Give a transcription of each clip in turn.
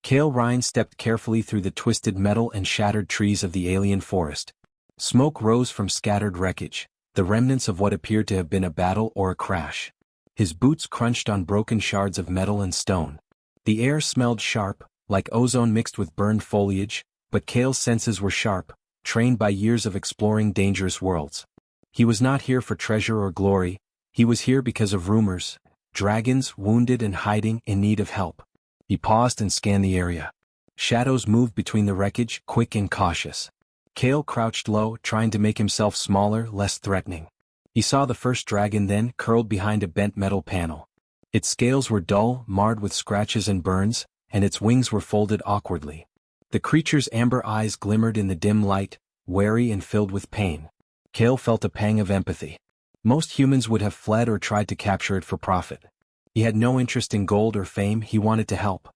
Kale Ryan stepped carefully through the twisted metal and shattered trees of the alien forest. Smoke rose from scattered wreckage, the remnants of what appeared to have been a battle or a crash. His boots crunched on broken shards of metal and stone. The air smelled sharp, like ozone mixed with burned foliage, but Kale's senses were sharp, trained by years of exploring dangerous worlds. He was not here for treasure or glory, he was here because of rumors, dragons wounded and hiding in need of help. He paused and scanned the area. Shadows moved between the wreckage, quick and cautious. Kale crouched low, trying to make himself smaller, less threatening. He saw the first dragon then, curled behind a bent metal panel. Its scales were dull, marred with scratches and burns, and its wings were folded awkwardly. The creature's amber eyes glimmered in the dim light, wary and filled with pain. Kale felt a pang of empathy. Most humans would have fled or tried to capture it for profit. He had no interest in gold or fame, he wanted to help.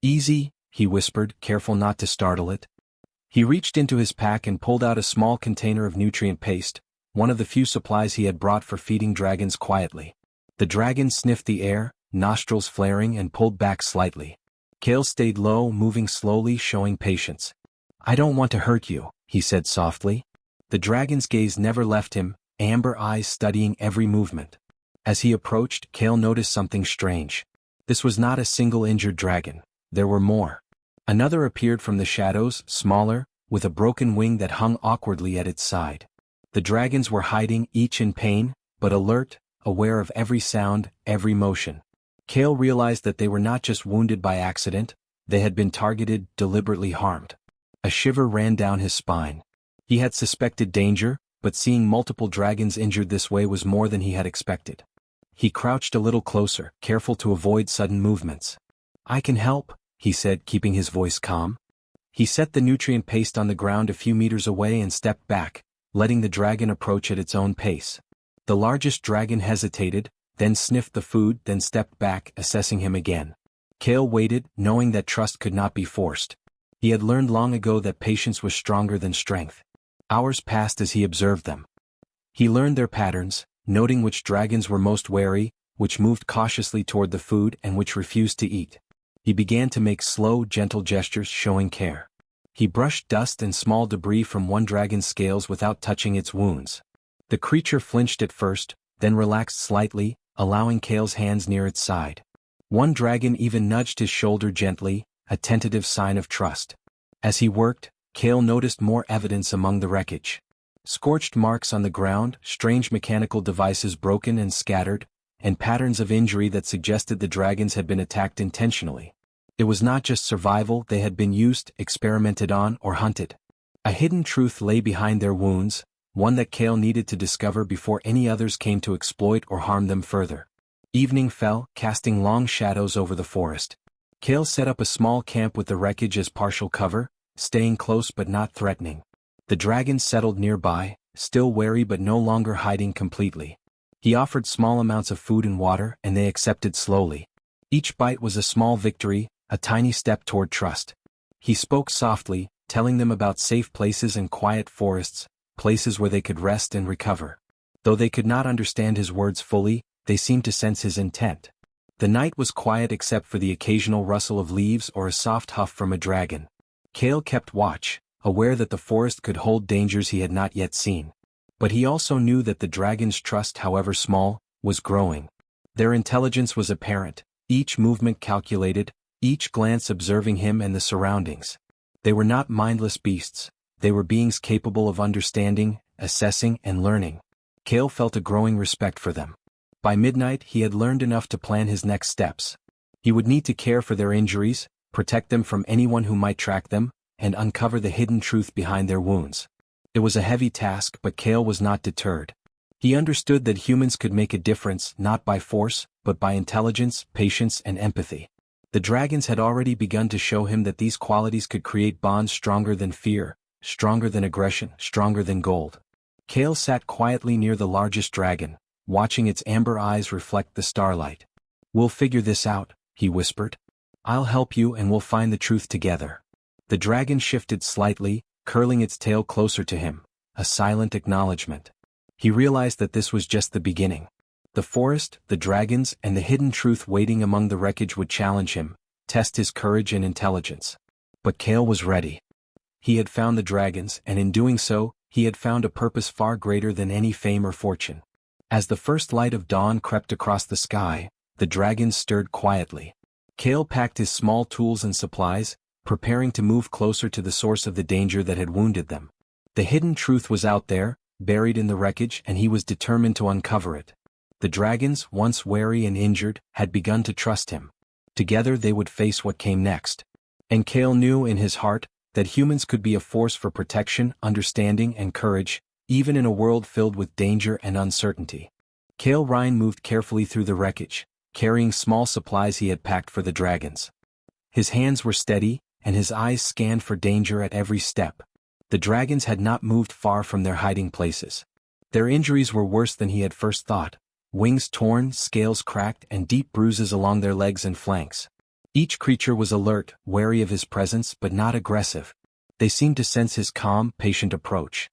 "Easy," he whispered, careful not to startle it. He reached into his pack and pulled out a small container of nutrient paste, one of the few supplies he had brought for feeding dragons quietly. The dragon sniffed the air, nostrils flaring, and pulled back slightly. Kale stayed low, moving slowly, showing patience. "I don't want to hurt you," he said softly. The dragon's gaze never left him, amber eyes studying every movement. As he approached, Kale noticed something strange. This was not a single injured dragon. There were more. Another appeared from the shadows, smaller, with a broken wing that hung awkwardly at its side. The dragons were hiding, each in pain, but alert, aware of every sound, every motion. Kale realized that they were not just wounded by accident, they had been targeted, deliberately harmed. A shiver ran down his spine. He had suspected danger, but seeing multiple dragons injured this way was more than he had expected. He crouched a little closer, careful to avoid sudden movements. "I can help," he said, keeping his voice calm. He set the nutrient paste on the ground a few meters away and stepped back, letting the dragon approach at its own pace. The largest dragon hesitated, then sniffed the food, then stepped back, assessing him again. Kale waited, knowing that trust could not be forced. He had learned long ago that patience was stronger than strength. Hours passed as he observed them. He learned their patterns, noting which dragons were most wary, which moved cautiously toward the food and which refused to eat. He began to make slow, gentle gestures showing care. He brushed dust and small debris from one dragon's scales without touching its wounds. The creature flinched at first, then relaxed slightly, allowing Kale's hands near its side. One dragon even nudged his shoulder gently, a tentative sign of trust. As he worked, Kale noticed more evidence among the wreckage. Scorched marks on the ground, strange mechanical devices broken and scattered, and patterns of injury that suggested the dragons had been attacked intentionally. It was not just survival, they had been used, experimented on, or hunted. A hidden truth lay behind their wounds, one that Kale needed to discover before any others came to exploit or harm them further. Evening fell, casting long shadows over the forest. Kale set up a small camp with the wreckage as partial cover, staying close but not threatening. The dragons settled nearby, still wary but no longer hiding completely. He offered small amounts of food and water, and they accepted slowly. Each bite was a small victory, a tiny step toward trust. He spoke softly, telling them about safe places and quiet forests, places where they could rest and recover. Though they could not understand his words fully, they seemed to sense his intent. The night was quiet except for the occasional rustle of leaves or a soft huff from a dragon. Kale kept watch, aware that the forest could hold dangers he had not yet seen. But he also knew that the dragon's trust, however small, was growing. Their intelligence was apparent, each movement calculated, each glance observing him and the surroundings. They were not mindless beasts, they were beings capable of understanding, assessing, and learning. Kale felt a growing respect for them. By midnight he had learned enough to plan his next steps. He would need to care for their injuries, protect them from anyone who might track them, and uncover the hidden truth behind their wounds. It was a heavy task, but Kale was not deterred. He understood that humans could make a difference not by force, but by intelligence, patience, and empathy. The dragons had already begun to show him that these qualities could create bonds stronger than fear, stronger than aggression, stronger than gold. Kale sat quietly near the largest dragon, watching its amber eyes reflect the starlight. "We'll figure this out," he whispered. "I'll help you and we'll find the truth together." The dragon shifted slightly, curling its tail closer to him, a silent acknowledgement. He realized that this was just the beginning. The forest, the dragons, and the hidden truth waiting among the wreckage would challenge him, test his courage and intelligence. But Kale was ready. He had found the dragons, and in doing so, he had found a purpose far greater than any fame or fortune. As the first light of dawn crept across the sky, the dragons stirred quietly. Kale packed his small tools and supplies, preparing to move closer to the source of the danger that had wounded them. The hidden truth was out there, buried in the wreckage, and he was determined to uncover it. The dragons, once wary and injured, had begun to trust him. Together they would face what came next. And Kale knew in his heart that humans could be a force for protection, understanding, and courage, even in a world filled with danger and uncertainty. Kale Ryan moved carefully through the wreckage, carrying small supplies he had packed for the dragons. His hands were steady, and his eyes scanned for danger at every step. The dragons had not moved far from their hiding places. Their injuries were worse than he had first thought: wings torn, scales cracked, and deep bruises along their legs and flanks. Each creature was alert, wary of his presence but not aggressive. They seemed to sense his calm, patient approach.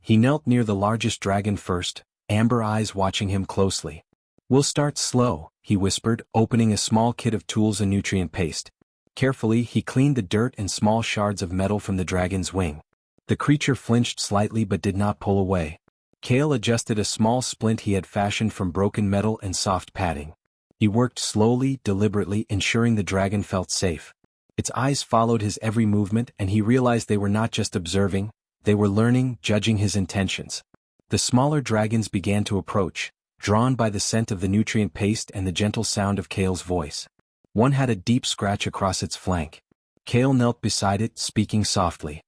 He knelt near the largest dragon first, amber eyes watching him closely. "We'll start slow," he whispered, opening a small kit of tools and nutrient paste. Carefully, he cleaned the dirt and small shards of metal from the dragon's wing. The creature flinched slightly but did not pull away. Kale adjusted a small splint he had fashioned from broken metal and soft padding. He worked slowly, deliberately, ensuring the dragon felt safe. Its eyes followed his every movement, and he realized they were not just observing, they were learning, judging his intentions. The smaller dragons began to approach, drawn by the scent of the nutrient paste and the gentle sound of Kale's voice. One had a deep scratch across its flank. Kale knelt beside it, speaking softly.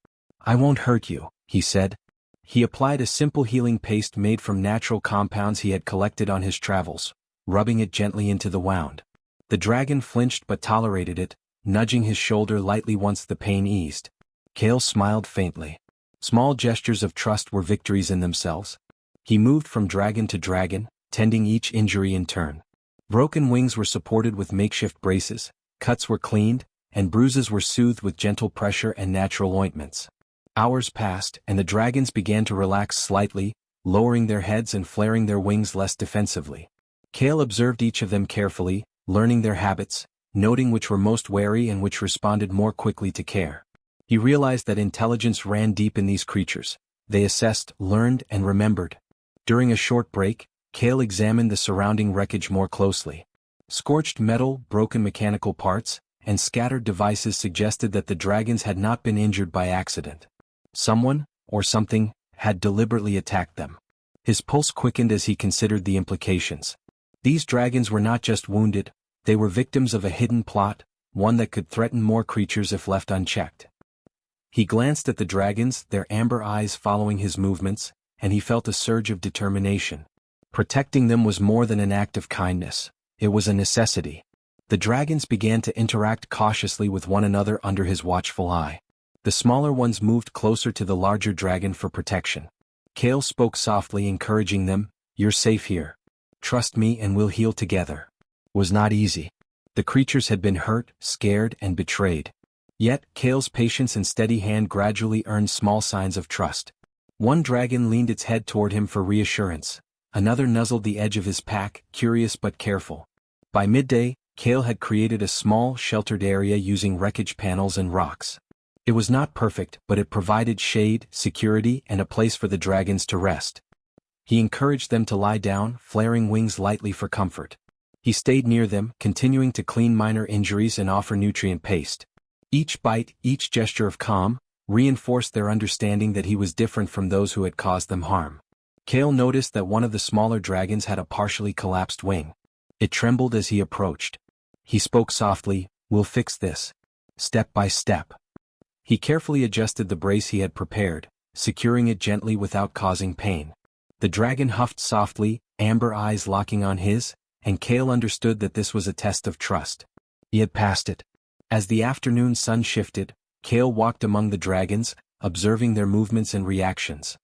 "I won't hurt you," he said. He applied a simple healing paste made from natural compounds he had collected on his travels, rubbing it gently into the wound. The dragon flinched but tolerated it, nudging his shoulder lightly once the pain eased. Kale smiled faintly. Small gestures of trust were victories in themselves. He moved from dragon to dragon, tending each injury in turn. Broken wings were supported with makeshift braces, cuts were cleaned, and bruises were soothed with gentle pressure and natural ointments. Hours passed, and the dragons began to relax slightly, lowering their heads and flaring their wings less defensively. Kale observed each of them carefully, learning their habits, noting which were most wary and which responded more quickly to care. He realized that intelligence ran deep in these creatures. They assessed, learned, and remembered. During a short break, Kale examined the surrounding wreckage more closely. Scorched metal, broken mechanical parts, and scattered devices suggested that the dragons had not been injured by accident. Someone, or something, had deliberately attacked them. His pulse quickened as he considered the implications. These dragons were not just wounded, they were victims of a hidden plot, one that could threaten more creatures if left unchecked. He glanced at the dragons, their amber eyes following his movements, and he felt a surge of determination. Protecting them was more than an act of kindness, it was a necessity. The dragons began to interact cautiously with one another under his watchful eye. The smaller ones moved closer to the larger dragon for protection. Kale spoke softly, encouraging them, "You're safe here. Trust me and we'll heal together." It was not easy. The creatures had been hurt, scared, and betrayed. Yet, Kale's patience and steady hand gradually earned small signs of trust. One dragon leaned its head toward him for reassurance. Another nuzzled the edge of his pack, curious but careful. By midday, Kale had created a small, sheltered area using wreckage panels and rocks. It was not perfect, but it provided shade, security, and a place for the dragons to rest. He encouraged them to lie down, flaring wings lightly for comfort. He stayed near them, continuing to clean minor injuries and offer nutrient paste. Each bite, each gesture of calm, reinforced their understanding that he was different from those who had caused them harm. Kale noticed that one of the smaller dragons had a partially collapsed wing. It trembled as he approached. He spoke softly, "We'll fix this. Step by step." He carefully adjusted the brace he had prepared, securing it gently without causing pain. The dragon huffed softly, amber eyes locking on his, and Kale understood that this was a test of trust. He had passed it. As the afternoon sun shifted, Kale walked among the dragons, observing their movements and reactions.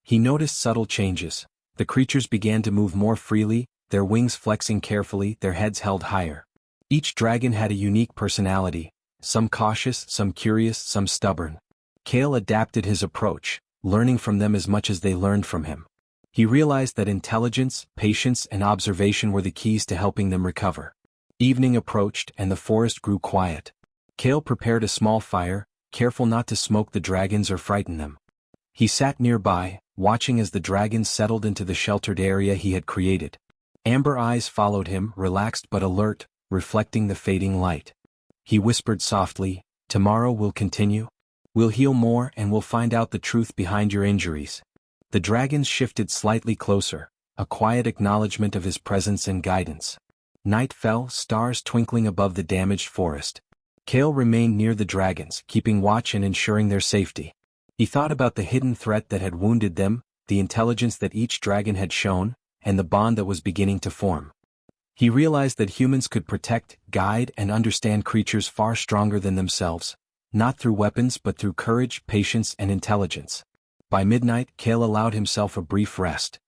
He noticed subtle changes. The creatures began to move more freely, their wings flexing carefully, their heads held higher. Each dragon had a unique personality, some cautious, some curious, some stubborn. Kale adapted his approach, learning from them as much as they learned from him. He realized that intelligence, patience, and observation were the keys to helping them recover. Evening approached and the forest grew quiet. Kale prepared a small fire, careful not to smoke the dragons or frighten them. He sat nearby, watching as the dragons settled into the sheltered area he had created. Amber eyes followed him, relaxed but alert, reflecting the fading light. He whispered softly, "Tomorrow we'll continue. We'll heal more and we'll find out the truth behind your injuries." The dragons shifted slightly closer, a quiet acknowledgement of his presence and guidance. Night fell, stars twinkling above the damaged forest. Kale remained near the dragons, keeping watch and ensuring their safety. He thought about the hidden threat that had wounded them, the intelligence that each dragon had shown, and the bond that was beginning to form. He realized that humans could protect, guide, and understand creatures far stronger than themselves, not through weapons but through courage, patience, and intelligence. By midnight, Kale allowed himself a brief rest.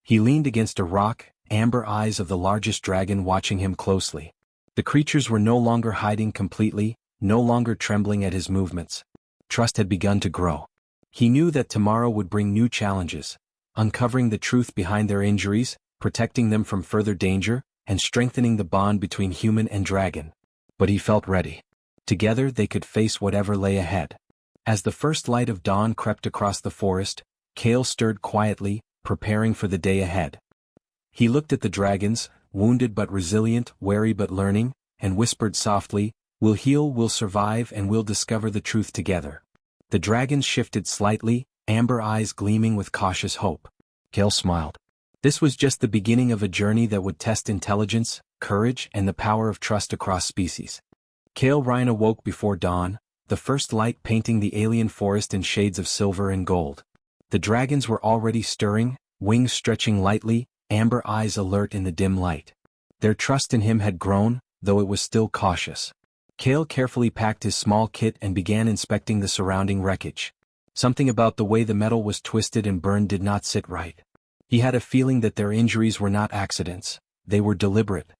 He leaned against a rock, amber eyes of the largest dragon watching him closely. The creatures were no longer hiding completely, no longer trembling at his movements. Trust had begun to grow. He knew that tomorrow would bring new challenges, uncovering the truth behind their injuries, protecting them from further danger, and strengthening the bond between human and dragon. But he felt ready. Together they could face whatever lay ahead. As the first light of dawn crept across the forest, Kale stirred quietly, preparing for the day ahead. He looked at the dragons, wounded but resilient, wary but learning, and whispered softly, "We'll heal, we'll survive, and we'll discover the truth together." The dragons shifted slightly, amber eyes gleaming with cautious hope. Kale smiled. This was just the beginning of a journey that would test intelligence, courage, and the power of trust across species. Kale Ryan awoke before dawn, the first light painting the alien forest in shades of silver and gold. The dragons were already stirring, wings stretching lightly, amber eyes alert in the dim light. Their trust in him had grown, though it was still cautious. Kale carefully packed his small kit and began inspecting the surrounding wreckage. Something about the way the metal was twisted and burned did not sit right. He had a feeling that their injuries were not accidents, they were deliberate.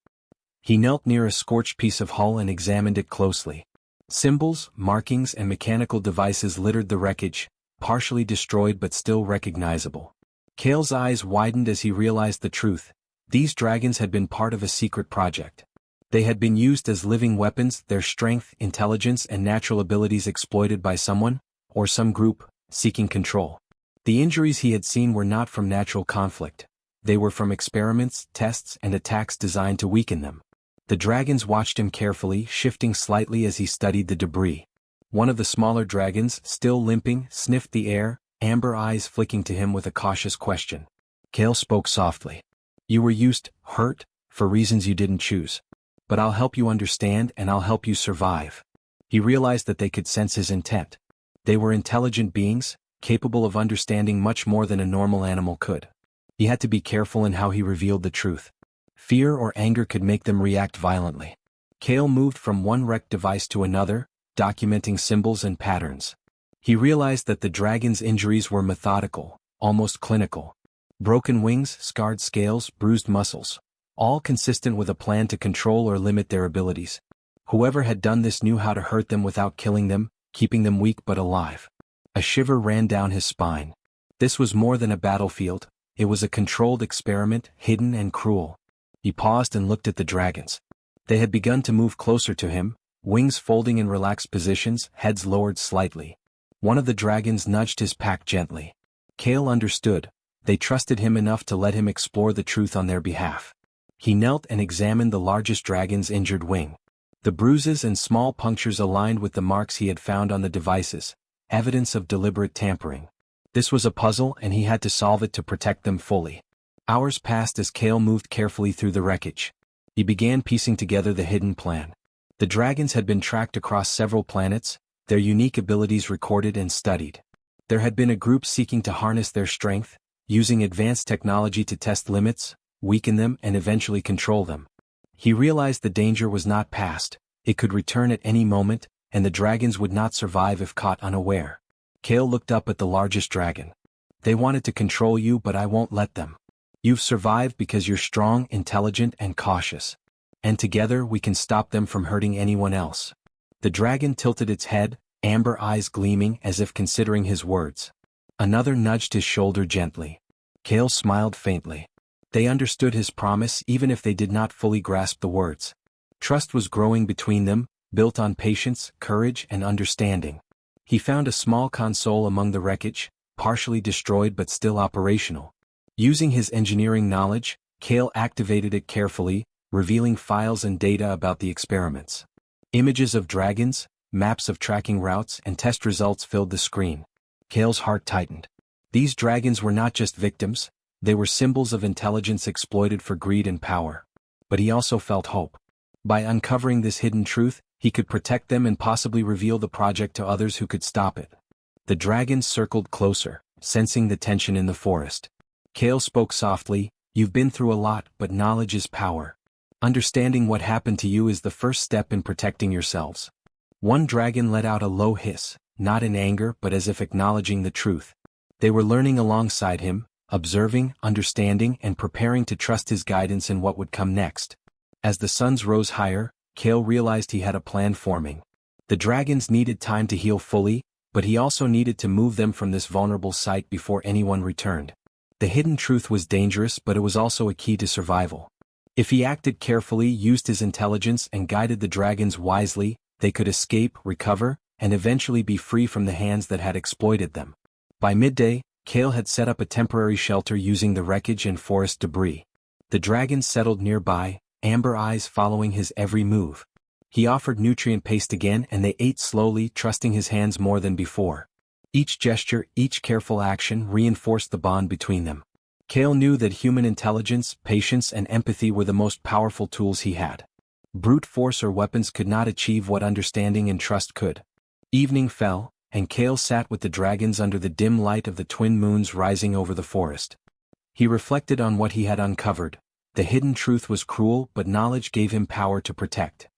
He knelt near a scorched piece of hull and examined it closely. Symbols, markings, and mechanical devices littered the wreckage, partially destroyed but still recognizable. Kale's eyes widened as he realized the truth. These dragons had been part of a secret project. They had been used as living weapons, their strength, intelligence, and natural abilities exploited by someone, or some group, seeking control. The injuries he had seen were not from natural conflict. They were from experiments, tests, and attacks designed to weaken them. The dragons watched him carefully, shifting slightly as he studied the debris. One of the smaller dragons, still limping, sniffed the air, amber eyes flicking to him with a cautious question. Kale spoke softly. "You were used, hurt, for reasons you didn't choose. But I'll help you understand and I'll help you survive." He realized that they could sense his intent. They were intelligent beings, capable of understanding much more than a normal animal could. He had to be careful in how he revealed the truth. Fear or anger could make them react violently. Kale moved from one wrecked device to another, documenting symbols and patterns. He realized that the dragon's injuries were methodical, almost clinical. Broken wings, scarred scales, bruised muscles. All consistent with a plan to control or limit their abilities. Whoever had done this knew how to hurt them without killing them, keeping them weak but alive. A shiver ran down his spine. This was more than a battlefield, it was a controlled experiment, hidden and cruel. He paused and looked at the dragons. They had begun to move closer to him, wings folding in relaxed positions, heads lowered slightly. One of the dragons nudged his pack gently. Kale understood. They trusted him enough to let him explore the truth on their behalf. He knelt and examined the largest dragon's injured wing. The bruises and small punctures aligned with the marks he had found on the devices, evidence of deliberate tampering. This was a puzzle and he had to solve it to protect them fully. Hours passed as Kale moved carefully through the wreckage. He began piecing together the hidden plan. The dragons had been tracked across several planets, their unique abilities recorded and studied. There had been a group seeking to harness their strength, using advanced technology to test limits, weaken them, and eventually control them. He realized the danger was not past, it could return at any moment, and the dragons would not survive if caught unaware. Kale looked up at the largest dragon. "They wanted to control you, but I won't let them. You've survived because you're strong, intelligent, and cautious. And together we can stop them from hurting anyone else." The dragon tilted its head, amber eyes gleaming as if considering his words. Another nudged his shoulder gently. Kale smiled faintly. They understood his promise even if they did not fully grasp the words. Trust was growing between them, built on patience, courage, and understanding. He found a small console among the wreckage, partially destroyed but still operational. Using his engineering knowledge, Kale activated it carefully, revealing files and data about the experiments. Images of dragons, maps of tracking routes, and test results filled the screen. Kale's heart tightened. These dragons were not just victims, they were symbols of intelligence exploited for greed and power. But he also felt hope. By uncovering this hidden truth, he could protect them and possibly reveal the project to others who could stop it. The dragons circled closer, sensing the tension in the forest. Kale spoke softly, "You've been through a lot, but knowledge is power. Understanding what happened to you is the first step in protecting yourselves." One dragon let out a low hiss, not in anger but as if acknowledging the truth. They were learning alongside him, observing, understanding, and preparing to trust his guidance in what would come next. As the suns rose higher, Kale realized he had a plan forming. The dragons needed time to heal fully, but he also needed to move them from this vulnerable site before anyone returned. The hidden truth was dangerous, but it was also a key to survival. If he acted carefully, used his intelligence, and guided the dragons wisely, they could escape, recover, and eventually be free from the hands that had exploited them. By midday, Kale had set up a temporary shelter using the wreckage and forest debris. The dragons settled nearby, amber eyes following his every move. He offered nutrient paste again and they ate slowly, trusting his hands more than before. Each gesture, each careful action reinforced the bond between them. Kale knew that human intelligence, patience, and empathy were the most powerful tools he had. Brute force or weapons could not achieve what understanding and trust could. Evening fell, and Kale sat with the dragons under the dim light of the twin moons rising over the forest. He reflected on what he had uncovered. The hidden truth was cruel, but knowledge gave him power to protect.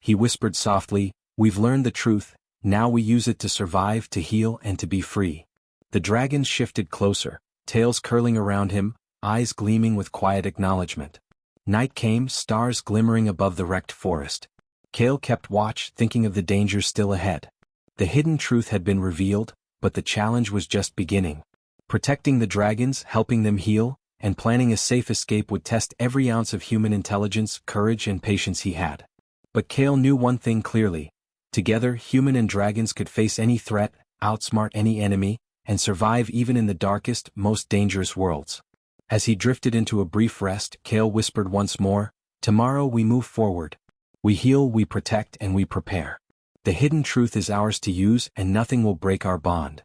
He whispered softly, "We've learned the truth, now we use it to survive, to heal, and to be free." The dragons shifted closer, tails curling around him, eyes gleaming with quiet acknowledgement. Night came, stars glimmering above the wrecked forest. Kale kept watch, thinking of the dangers still ahead. The hidden truth had been revealed, but the challenge was just beginning. Protecting the dragons, helping them heal, and planning a safe escape would test every ounce of human intelligence, courage, and patience he had. But Kale knew one thing clearly. Together, human and dragons could face any threat, outsmart any enemy, and survive even in the darkest, most dangerous worlds. As he drifted into a brief rest, Kale whispered once more, "Tomorrow we move forward. We heal, we protect, and we prepare. The hidden truth is ours to use, and nothing will break our bond."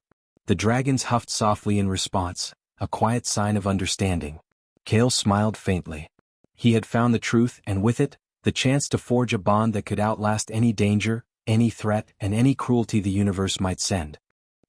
The dragons huffed softly in response, a quiet sign of understanding. Kale smiled faintly. He had found the truth, and with it, the chance to forge a bond that could outlast any danger, any threat, and any cruelty the universe might send.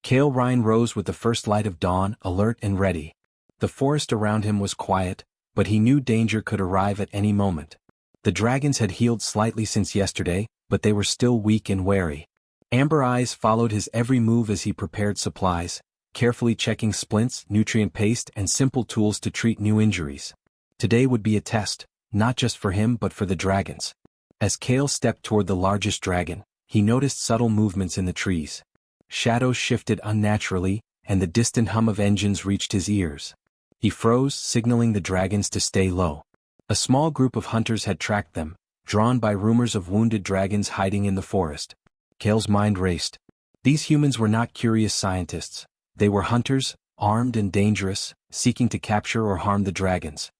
Kale Ryan rose with the first light of dawn, alert and ready. The forest around him was quiet, but he knew danger could arrive at any moment. The dragons had healed slightly since yesterday, but they were still weak and wary. Amber eyes followed his every move as he prepared supplies, carefully checking splints, nutrient paste, and simple tools to treat new injuries. Today would be a test, not just for him but for the dragons. As Kale stepped toward the largest dragon, he noticed subtle movements in the trees. Shadows shifted unnaturally, and the distant hum of engines reached his ears. He froze, signaling the dragons to stay low. A small group of hunters had tracked them, drawn by rumors of wounded dragons hiding in the forest. Kale's mind raced. These humans were not curious scientists. They were hunters, armed and dangerous, seeking to capture or harm the dragons.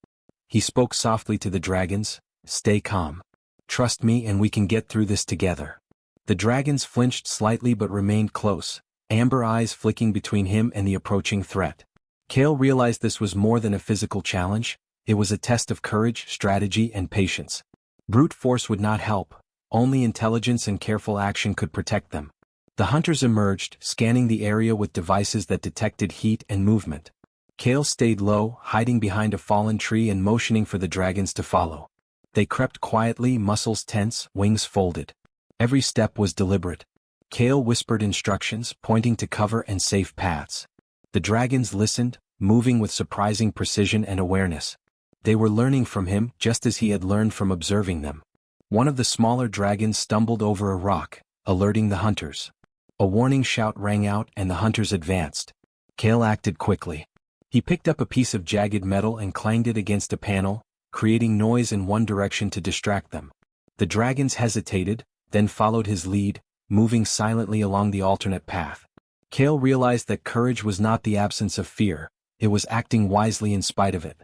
He spoke softly to the dragons, "Stay calm. Trust me and we can get through this together." The dragons flinched slightly but remained close, amber eyes flicking between him and the approaching threat. Kale realized this was more than a physical challenge. It was a test of courage, strategy, and patience. Brute force would not help. Only intelligence and careful action could protect them. The hunters emerged, scanning the area with devices that detected heat and movement. Kale stayed low, hiding behind a fallen tree and motioning for the dragons to follow. They crept quietly, muscles tense, wings folded. Every step was deliberate. Kale whispered instructions, pointing to cover and safe paths. The dragons listened, moving with surprising precision and awareness. They were learning from him just as he had learned from observing them. One of the smaller dragons stumbled over a rock, alerting the hunters. A warning shout rang out and the hunters advanced. Kale acted quickly. He picked up a piece of jagged metal and clanged it against a panel, creating noise in one direction to distract them. The dragons hesitated, then followed his lead, moving silently along the alternate path. Kale realized that courage was not the absence of fear, it was acting wisely in spite of it.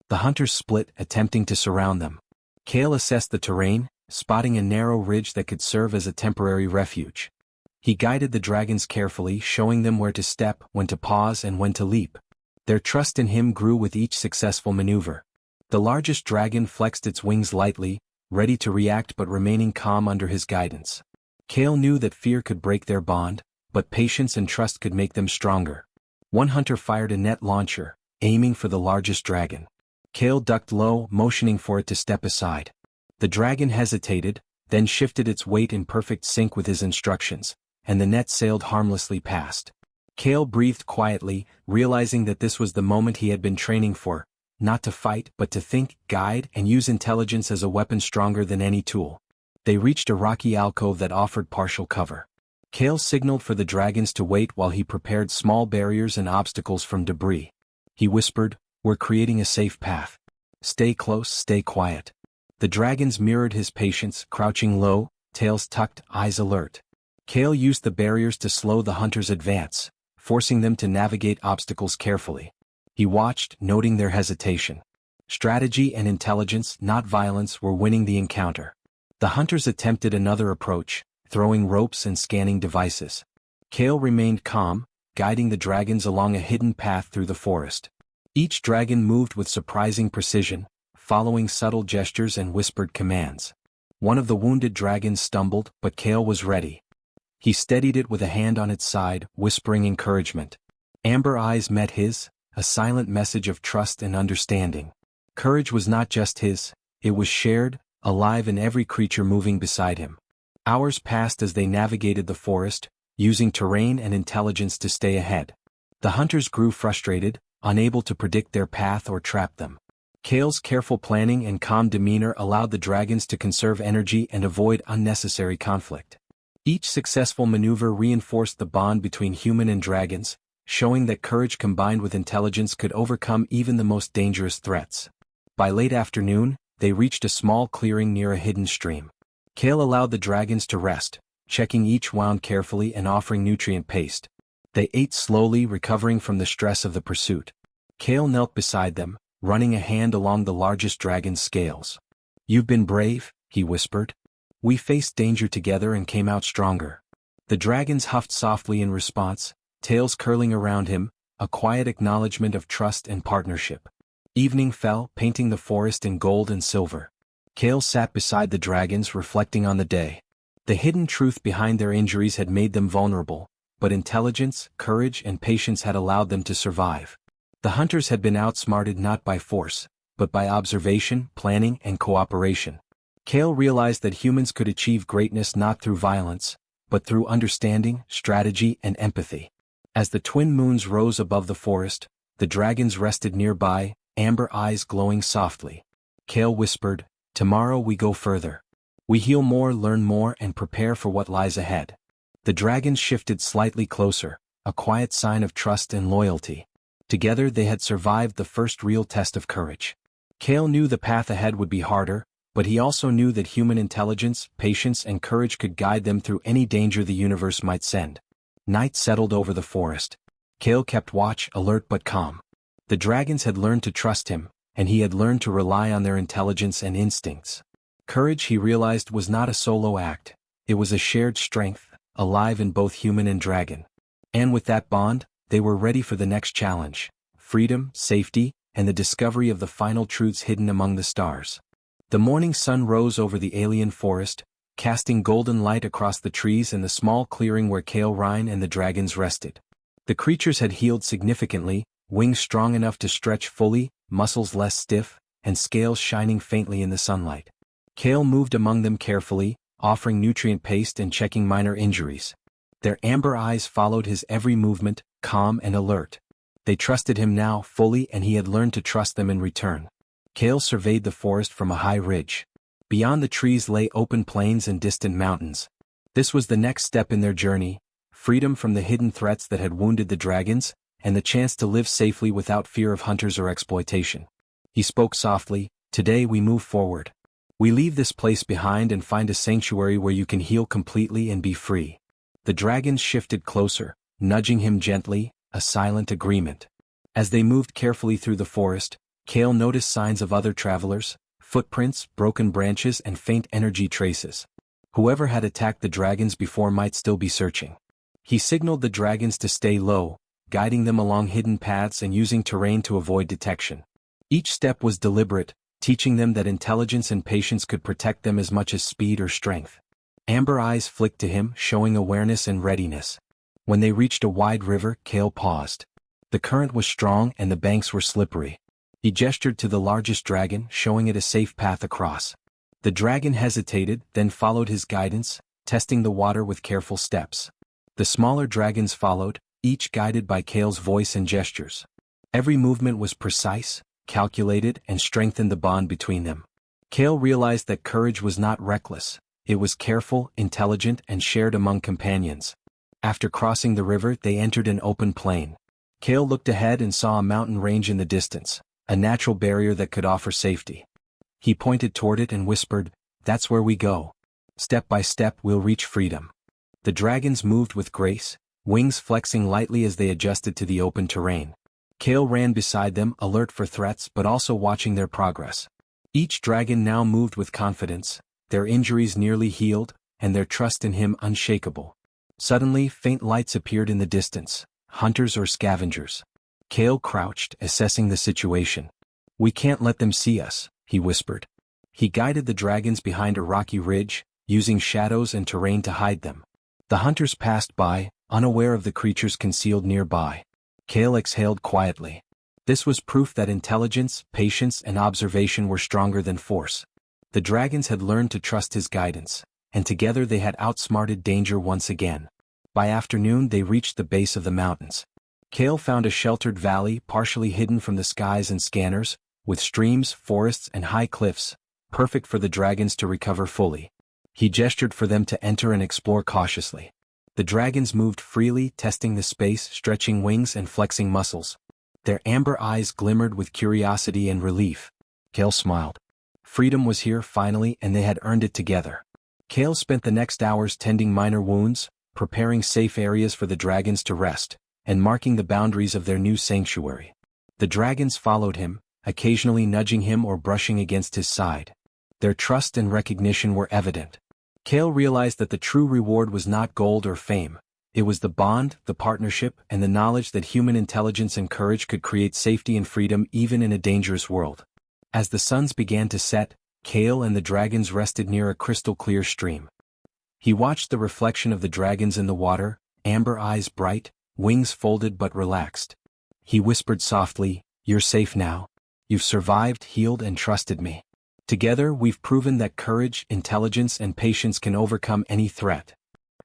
The hunters split, attempting to surround them. Kale assessed the terrain, spotting a narrow ridge that could serve as a temporary refuge. He guided the dragons carefully, showing them where to step, when to pause, and when to leap. Their trust in him grew with each successful maneuver. The largest dragon flexed its wings lightly, ready to react but remaining calm under his guidance. Kale knew that fear could break their bond, but patience and trust could make them stronger. One hunter fired a net launcher, aiming for the largest dragon. Kale ducked low, motioning for it to step aside. The dragon hesitated, then shifted its weight in perfect sync with his instructions, and the net sailed harmlessly past. Kale breathed quietly, realizing that this was the moment he had been training for, not to fight but to think, guide, and use intelligence as a weapon stronger than any tool. They reached a rocky alcove that offered partial cover. Kale signaled for the dragons to wait while he prepared small barriers and obstacles from debris. He whispered, "We're creating a safe path. Stay close, stay quiet." The dragons mirrored his patience, crouching low, tails tucked, eyes alert. Kale used the barriers to slow the hunters' advance, forcing them to navigate obstacles carefully. He watched, noting their hesitation. Strategy and intelligence, not violence, were winning the encounter. The hunters attempted another approach, throwing ropes and scanning devices. Kale remained calm, guiding the dragons along a hidden path through the forest. Each dragon moved with surprising precision, following subtle gestures and whispered commands. One of the wounded dragons stumbled, but Kale was ready. He steadied it with a hand on its side, whispering encouragement. Amber eyes met his, a silent message of trust and understanding. Courage was not just his, it was shared, alive in every creature moving beside him. Hours passed as they navigated the forest, using terrain and intelligence to stay ahead. The hunters grew frustrated, unable to predict their path or trap them. Kale's careful planning and calm demeanor allowed the dragons to conserve energy and avoid unnecessary conflict. Each successful maneuver reinforced the bond between human and dragons, showing that courage combined with intelligence could overcome even the most dangerous threats. By late afternoon, they reached a small clearing near a hidden stream. Kale allowed the dragons to rest, checking each wound carefully and offering nutrient paste. They ate slowly, recovering from the stress of the pursuit. Kale knelt beside them, running a hand along the largest dragon's scales. "You've been brave," he whispered. "We faced danger together and came out stronger." The dragons huffed softly in response, tails curling around him, a quiet acknowledgement of trust and partnership. Evening fell, painting the forest in gold and silver. Kale sat beside the dragons, reflecting on the day. The hidden truth behind their injuries had made them vulnerable, but intelligence, courage, and patience had allowed them to survive. The hunters had been outsmarted not by force, but by observation, planning, and cooperation. Kale realized that humans could achieve greatness not through violence, but through understanding, strategy, and empathy. As the twin moons rose above the forest, the dragons rested nearby, amber eyes glowing softly. Kale whispered, "Tomorrow we go further. We heal more, learn more, and prepare for what lies ahead." The dragons shifted slightly closer, a quiet sign of trust and loyalty. Together they had survived the first real test of courage. Kale knew the path ahead would be harder, but he also knew that human intelligence, patience, and courage could guide them through any danger the universe might send. Night settled over the forest. Kale kept watch, alert but calm. The dragons had learned to trust him, and he had learned to rely on their intelligence and instincts. Courage, he realized, was not a solo act. It was a shared strength, alive in both human and dragon. And with that bond, they were ready for the next challenge: freedom, safety, and the discovery of the final truths hidden among the stars. The morning sun rose over the alien forest, casting golden light across the trees and the small clearing where Kale Rhine and the dragons rested. The creatures had healed significantly, wings strong enough to stretch fully, muscles less stiff, and scales shining faintly in the sunlight. Kale moved among them carefully, offering nutrient paste and checking minor injuries. Their amber eyes followed his every movement, calm and alert. They trusted him now fully, and he had learned to trust them in return. Kale surveyed the forest from a high ridge. Beyond the trees lay open plains and distant mountains. This was the next step in their journey: freedom from the hidden threats that had wounded the dragons, and the chance to live safely without fear of hunters or exploitation. He spoke softly, "Today we move forward. We leave this place behind and find a sanctuary where you can heal completely and be free. The dragons shifted closer, nudging him gently, a silent agreement. As they moved carefully through the forest, Kale noticed signs of other travelers, footprints, broken branches and faint energy traces. Whoever had attacked the dragons before might still be searching. He signaled the dragons to stay low, guiding them along hidden paths and using terrain to avoid detection. Each step was deliberate, teaching them that intelligence and patience could protect them as much as speed or strength. Amber eyes flicked to him, showing awareness and readiness. When they reached a wide river, Kale paused. The current was strong and the banks were slippery. He gestured to the largest dragon, showing it a safe path across. The dragon hesitated, then followed his guidance, testing the water with careful steps. The smaller dragons followed, each guided by Kale's voice and gestures. Every movement was precise, calculated, and strengthened the bond between them. Kale realized that courage was not reckless. It was careful, intelligent, and shared among companions. After crossing the river, they entered an open plain. Kale looked ahead and saw a mountain range in the distance, a natural barrier that could offer safety. He pointed toward it and whispered, "That's where we go. Step by step we'll reach freedom." The dragons moved with grace, wings flexing lightly as they adjusted to the open terrain. Kale ran beside them, alert for threats but also watching their progress. Each dragon now moved with confidence, their injuries nearly healed, and their trust in him unshakable. Suddenly, faint lights appeared in the distance, hunters or scavengers. Kale crouched, assessing the situation. "We can't let them see us," he whispered. He guided the dragons behind a rocky ridge, using shadows and terrain to hide them. The hunters passed by, unaware of the creatures concealed nearby. Kale exhaled quietly. This was proof that intelligence, patience, and observation were stronger than force. The dragons had learned to trust his guidance, and together they had outsmarted danger once again. By afternoon they reached the base of the mountains. Kale found a sheltered valley partially hidden from the skies and scanners, with streams, forests, and high cliffs, perfect for the dragons to recover fully. He gestured for them to enter and explore cautiously. The dragons moved freely, testing the space, stretching wings and flexing muscles. Their amber eyes glimmered with curiosity and relief. Kale smiled. Freedom was here finally, and they had earned it together. Kale spent the next hours tending minor wounds, preparing safe areas for the dragons to rest, and marking the boundaries of their new sanctuary. The dragons followed him, occasionally nudging him or brushing against his side. Their trust and recognition were evident. Kale realized that the true reward was not gold or fame. It was the bond, the partnership, and the knowledge that human intelligence and courage could create safety and freedom even in a dangerous world. As the suns began to set, Kale and the dragons rested near a crystal-clear stream. He watched the reflection of the dragons in the water, amber eyes bright, wings folded but relaxed. He whispered softly, "You're safe now. You've survived, healed, and trusted me. Together we've proven that courage, intelligence, and patience can overcome any threat."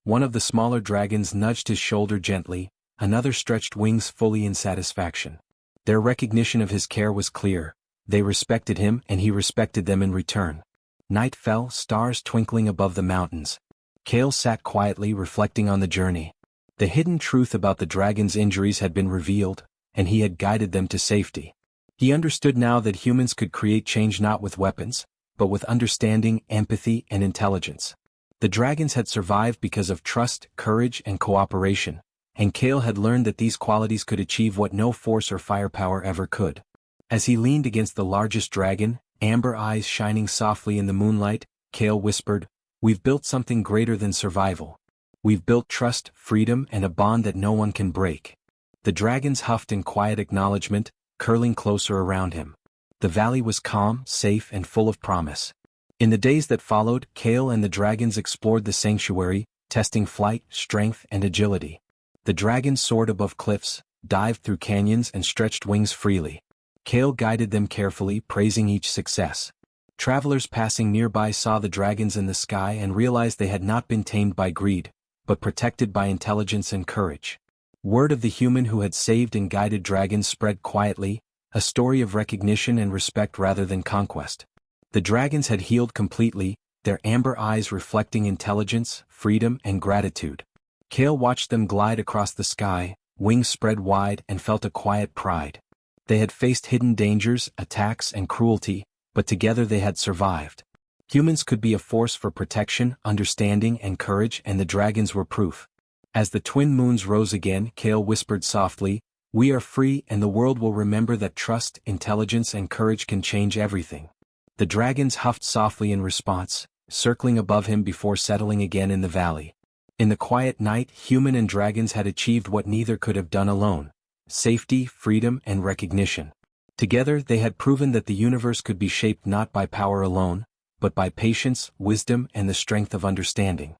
One of the smaller dragons nudged his shoulder gently, another stretched wings fully in satisfaction. Their recognition of his care was clear. They respected him and he respected them in return. Night fell, stars twinkling above the mountains. Kale sat quietly reflecting on the journey. The hidden truth about the dragon's injuries had been revealed, and he had guided them to safety. He understood now that humans could create change not with weapons, but with understanding, empathy, and intelligence. The dragons had survived because of trust, courage, and cooperation, and Kale had learned that these qualities could achieve what no force or firepower ever could. As he leaned against the largest dragon, amber eyes shining softly in the moonlight, Kale whispered, "We've built something greater than survival. We've built trust, freedom, and a bond that no one can break." The dragons huffed in quiet acknowledgement, curling closer around him. The valley was calm, safe, and full of promise. In the days that followed, Kale and the dragons explored the sanctuary, testing flight, strength, and agility. The dragons soared above cliffs, dived through canyons, and stretched wings freely. Kale guided them carefully, praising each success. Travelers passing nearby saw the dragons in the sky and realized they had not been tamed by greed, but protected by intelligence and courage. Word of the human who had saved and guided dragons spread quietly, a story of recognition and respect rather than conquest. The dragons had healed completely, their amber eyes reflecting intelligence, freedom, and gratitude. Kale watched them glide across the sky, wings spread wide, and felt a quiet pride. They had faced hidden dangers, attacks, and cruelty, but together they had survived. Humans could be a force for protection, understanding and courage, and the dragons were proof. As the twin moons rose again, Kale whispered softly, "We are free and the world will remember that trust, intelligence and courage can change everything." The dragons huffed softly in response, circling above him before settling again in the valley. In the quiet night, human and dragons had achieved what neither could have done alone: safety, freedom and recognition. Together they had proven that the universe could be shaped not by power alone, but by patience, wisdom and the strength of understanding.